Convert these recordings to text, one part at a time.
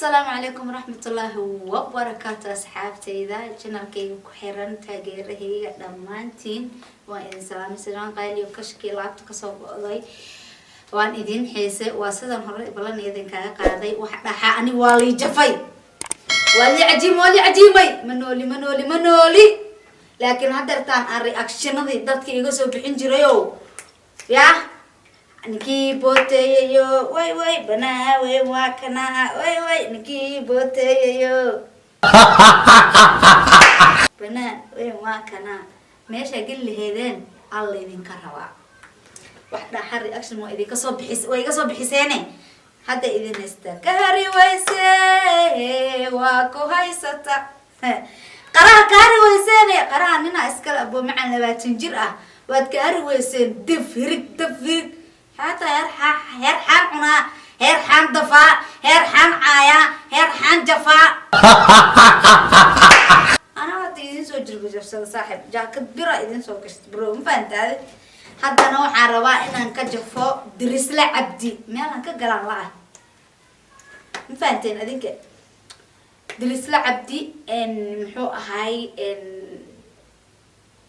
السلام عليكم ورحمة الله وبركاته أصحابتي إذا جنالكي كحيران تاجره دمانتين وإن سلام سلام قايل يكشكي لعبت كسب أضي وأن إذن حيسة واسدا هري بلان إذن كقاضي وحنا أني والي جفاي والي عجيمي منولي لكن هدرتان الرياكشن ذي دتك يجوز بحنجريو يا نكي بوتيو وي بنا وي واكنا وي نكي بوتيو بنا وي واكنا ماشي اقول لي هذين الله يدين كروا وحده حري اكشن مو ايدي كسو بخيس وي كسو بخيسينه هدا ايدين استكاري ويسي واكو هايستا قرا كاري ويسينه قرا ننا اسكل ابو معن 20 جير اه واد كاري ويسين دفرق حتى هرحان عنا هرحان دفاع هرحان عايا هرحان جفاء أنا ما تيجي سو جرب جفسة صاحب جاكت برا إذن سو كشت برو مفهمت هذا حتى نوع عربا إن أنك جفاء درس لعبدي ما أنك قلنا لا مفهمتين أديك درس لعبدي إن محو هاي إن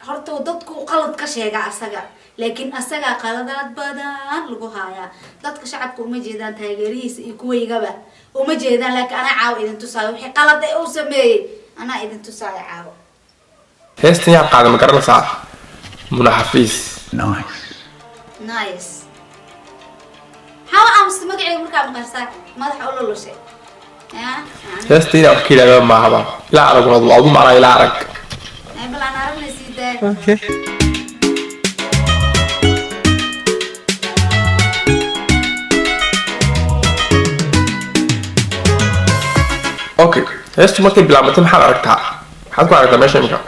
هرتو ضدكو قلد كشيء أسجع لكن أسجع قلدات بدان لجوهايا ضدك شعبك ومجيدان تاجريس يكوي جبه ومجيدان لك أنا عاو إذا تساوي حي قلد أو سمي أنا إذا تساوي عاو هستني قاعدة مكرنا صح منحفيز نايس حاول أمس مقعي مركب مقصة ما راح أقول له شيء هستني أحكي لك ما هذا لا أعرف والله أظن معنا لا أعرف بلا أنا أعرف نسيته أوكي هستو مركب بلا متن حركتها حتكون عرفتها ماشي مكان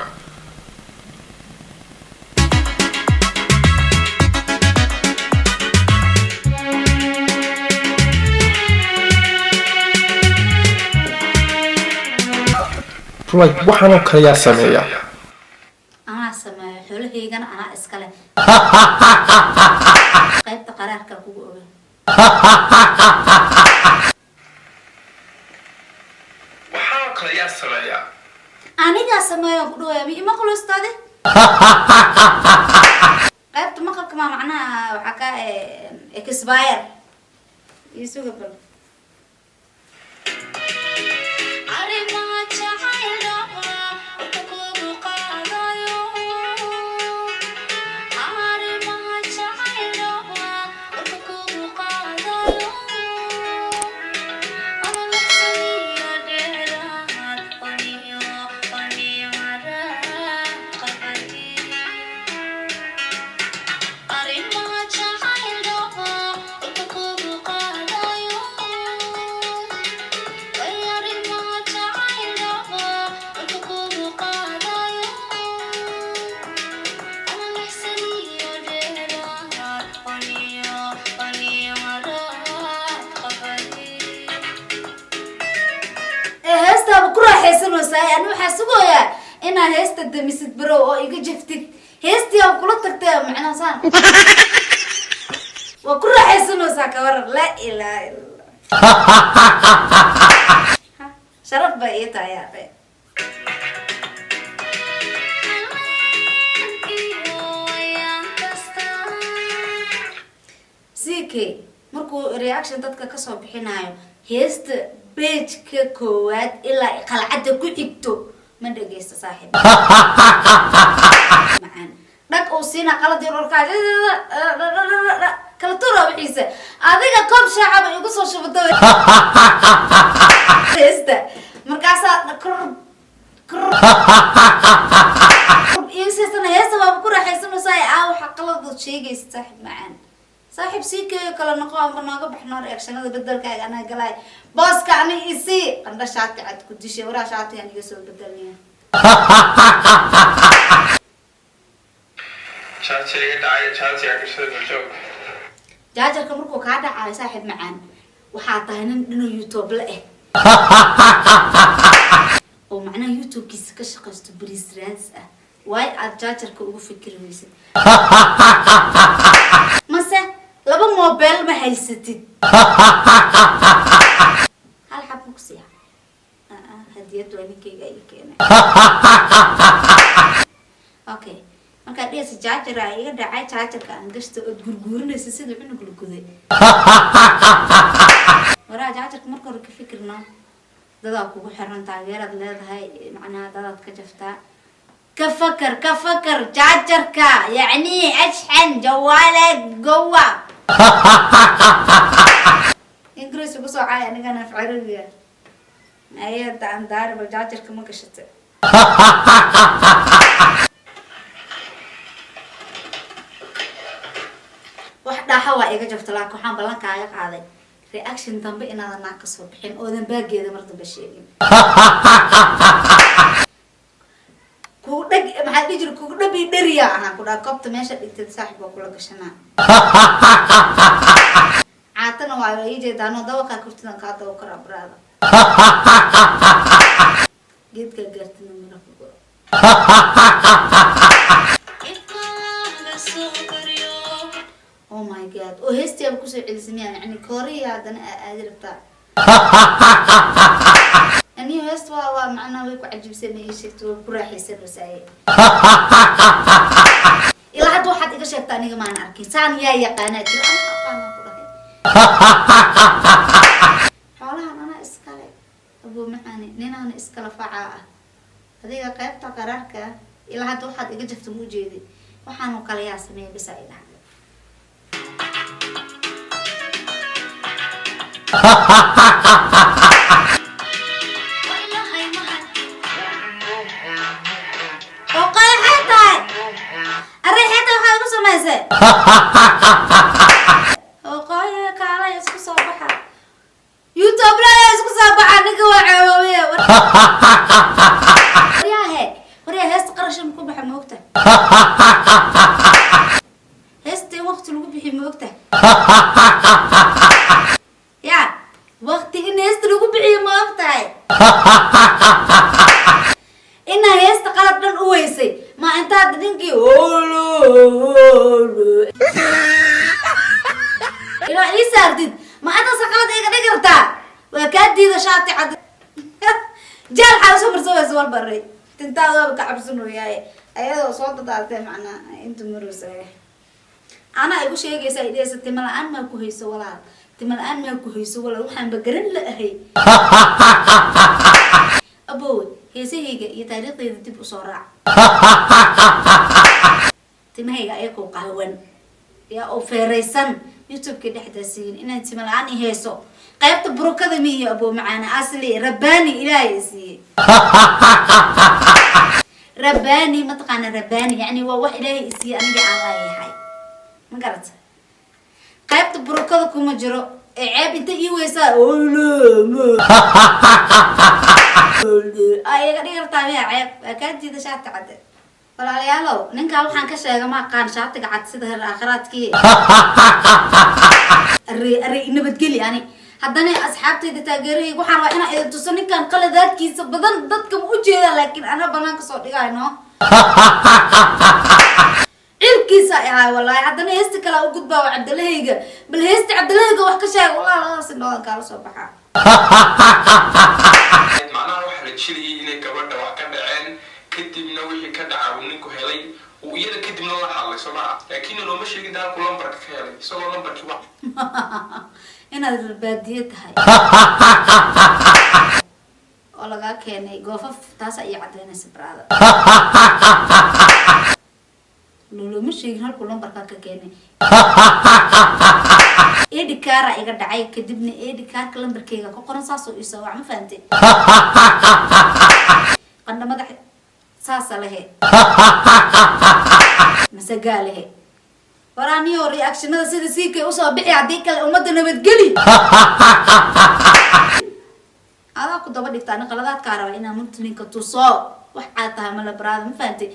waxaan kala yaa sameeya أنا سمع حوله هيجان أنا إسكاله قيبت قرار كقوة waxaan kala yaa sameeya أنا جا سمع يقولوا يا بي ما قلوا استاذي قيبت ما قلك ما معناها وحكا إكسباير يسوق بل أنا حاسبه إن هست الدمسة برو أو يجي جفتك هستي أو كل تكتة معنا صان وكل حسنه ساكور لا إله إلا شرف بقيتها يا أخي سيكي مركو رياكشن تدك كسب بحنايو هست بيج كواد إلا قلعة كويكتو من رجيست صاحب معانا لك أوصينا قلد يروركا كلا ترى بعيسى هذيك كم شعب يقصوا شو بتوي هست مركاسة كر ينسينا هست وبكرة حيسنو ساي أو حقلد شيء يستحب معانا صاحب سيك كلا نقام بناقب إحنا رياكشن هذا بدل كاي أنا قلاي باس كأني إسي قندر شاطي عاد كديش ورا شاطي يعني يسوي بدلني شاطي داعي شاطي أكشر الجو جاجر كمركو كادا على صاحب معان وحاطه إنه يوتيوب لقى ومعنا يوتيوب كيس كشقست بريس رانسة واي جاجر كأبو فكر ويسد مسا لبا موبايل ما هيستي هل حب مكسيها هديت وينك جاي كنا اوكي marka dhis jaajar ay dhacay jaajarka aan gashto oo gurguurinaysa sida cunug la guday wara jaajarka marka hore ka fikirno dad kugu xiran taageerad leedahay macnaha dad ka jaftaa ka fakar jaajarka yani ashxan jawaalak gowa ingiriis ugu soo caay anigana afcariga ayada aan daarba jaajarka ma gashatay wax dhaxa waa iga jabta laakiin waxaan balan kaaga qaaday reaction dambe inaad naag ka soo bixin oo dan baageeda mar dambe sheegin ku dhag maxaa dhijir ku dhabi dhariya aan ku dhaa koobta meesha dhigtay saaxiibka kula gashanaa caatana waa ay jeedaan oo dawqa kurtidan ka daw kara braada geedka gaartina mara ku go oh my god oo heestii ku soo celismiyaan yani kooriya hadana aad rabtaa ani heest waa macna way ku cajibsanay sheegto ku raaxaysan wasaay ila hadda waxaad iga sheegtaa aniga ma aan arkin saan yaa yaqaana jira ama aqaana ku dhahay xoolahan ana iskale abu maxani ninana iskala facaa adiga qaybta qaraarka ila hadda waxaad iga jafto mu jeedi waxaan kala yaa sameeyay bisaayda وقال حتى الريحة وخا كو سميسه وقال كالا اسكو صباحا يوتيوب لا اسكو صباحا نيغا وعاويه وريا هست قرش مكو بخ موقته هستي وقت لو بخي موقته يا وقت إن هست لو بخي موقته إن هست قلب دن اويسي ما انت دنكي إلا إيساردد ما أنت سقلت إيقا دقرتا وكادي ذا شاطي عد جال حال سوبر سوى سوال بري تنتاغوا بكعبسونو ياي أيضا صوت دالتي معنا انتو مروسي أنا أقول شيء جيسا إليس تملأن ما كوهيسو ولا تملأن ما كوهيسو ولا وحن بقرن لأهي أبوي هيسي هيجا يتاريخ يدتب أسرع تمهيجا أيكو قهون يا أوفيريسن يوتيوب كده حدثين إن أنت ملعني هيسو قيبت بروكة مية أبو معانا أصلي رباني إلهي سي رباني ما تقانا رباني يعني هو إلهي سي أنا على هاي ما قرأت قيبت بروكة كوما جرو عيب انت إيويسا أي غير طبيعي عيب أكاد جيدا شاعت عدد ولا ليالو ننكا وحان كشيغا ما قان شاعتك عد سيده الآخرات كي الري نبتقلي يعني haddana asxaabtayda taageeray waxaan waa inaan idin tuso ninkan qaladaadkiisa badan dadka u jeeda laakiin ana banaanka soo dhigayno ilkiisa ay wallahi haddana heesta kala u gudbaa Cabdilahayga bal heesta Cabdilahayga wax ka sheeg wallahi labadaas indhood kala soo baxaa macnaha waxa la jilay inay gabadha wax ka dhaceen kadibna wixii ka dhacay ninku helay oo iyada kadibna la hadlay Soomaa laakiin looma sheegin dalku lambarka ka helay isagoo lambarkii wax inaad baadiye tahay oo laga keenay goofaf taas ay cadeynaysa brada looma sheegin halku lambarka ka keenay edikara iga dhacay kadibna edikarka lambarkayga ku qoran saas oo isoo wax ma fahamtay qandamada saas lahe masagaalehe waraniyo reactionada sida siikay u soo bixi hadii kale umada nabadgeli ada ku daba dhigtaan qaladaadka araba inaa mutlinka tuso wax aad tahay ma la baraad ma fahamtay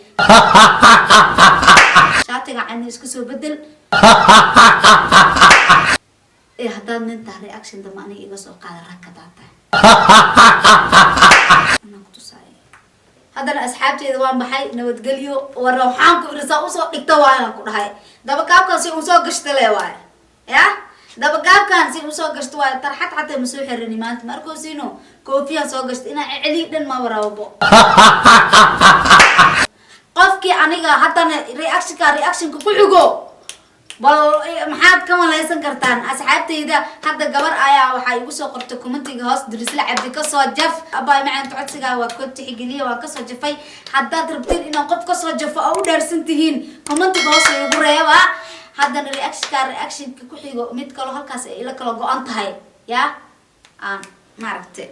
shaatiga aan isku soo bedel haddaad nin tahay reaction dama aniga iga soo qaada rakadaata anaa ku tusaaya haddana asxaabteeda waan baxay nabadgelyo warawxaan ku irisa u soo dhigta waana ku dhahay daba kaabkaasi uu soo gashta le waay ya dabagaabkan si usoo gashto waa tarxad xataa ma soo xirin maanta markuu siino koofiya soo gashto ina celi dhan ma warabo qofkii aniga hadana reaction ku xigo bal maxaad ka malaysan kartaan asxaabtayda hadda gabar ayaa waxa igu soo qortay commentiga hoos dirisla cabdi ka soo jaf abay macaan codsiga waa ku tixgeliye waa ka soo jafay haddaad rabtiin inaan qof ka soo jafo oo u dhaarsan tihiin commentiga hoos igu reeba haddana reaction ku xigo mid kale halkaas ay ila kala go'an tahay ya aan maaragtay